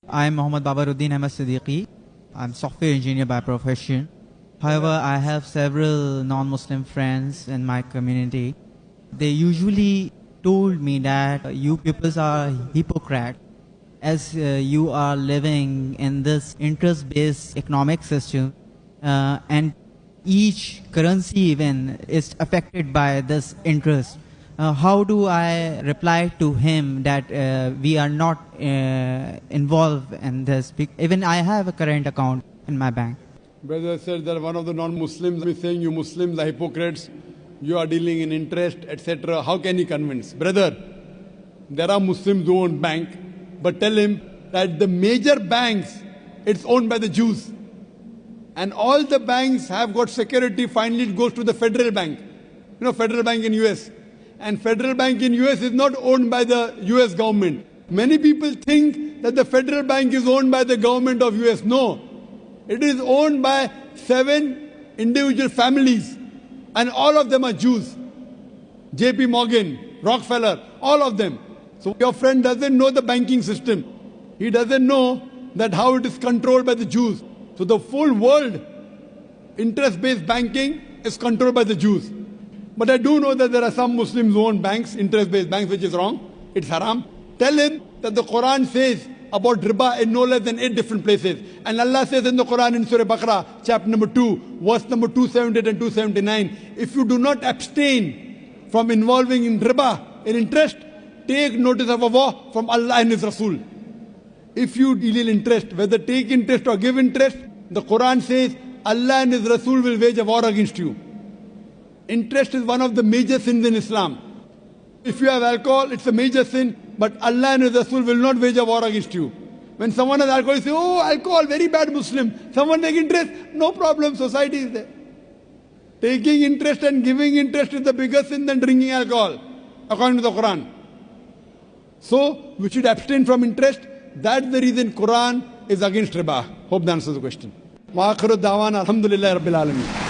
I'm Mohammad Babaruddin Ahmed Siddiqui. I'm software engineer by profession. However, I have several non-Muslim friends in my community. They usually told me that you people are hypocrite as you are living in this interest-based economic system and each currency even is affected by this interest. How do I reply to him that we are not involved in this? Even I have a current account in my bank. Brother said that one of the non-Muslims is saying you Muslims are hypocrites, you are dealing in interest, etc. How can he convince? Brother, there are Muslims who own bank, but tell him that the major banks, it's owned by the Jews. And all the banks have got security, finally it goes to the federal bank. You know, federal bank in US. And federal bank in US is not owned by the US government. Many people think that the federal bank is owned by the government of US. No. It is owned by 7 individual families. And all of them are Jews. JP Morgan, Rockefeller, all of them. So your friend doesn't know the banking system. He doesn't know that how it is controlled by the Jews. So the full world, interest-based banking is controlled by the Jews. But I do know that there are some Muslims who own banks, interest-based banks, which is wrong. It's haram. Tell him that the Quran says about riba in no less than 8 different places. And Allah says in the Quran in Surah Baqarah, chapter number 2, verse number 278 and 279, if you do not abstain from involving in riba, in interest, take notice of a war from Allah and His Rasul. If you deal in interest, whether take interest or give interest, the Quran says Allah and His Rasul will wage a war against you. Interest is one of the major sins in Islam. If you have alcohol, it's a major sin, but Allah and His Rasul will not wage a war against you. When someone has alcohol, you say, oh, alcohol, very bad Muslim. Someone take interest, no problem, society is there. Taking interest and giving interest is the bigger sin than drinking alcohol, according to the Quran. So, we should abstain from interest. That's the reason Quran is against riba. Hope that answers the question. Wa akhiru da'wana alhamdulillahi rabbil alameen.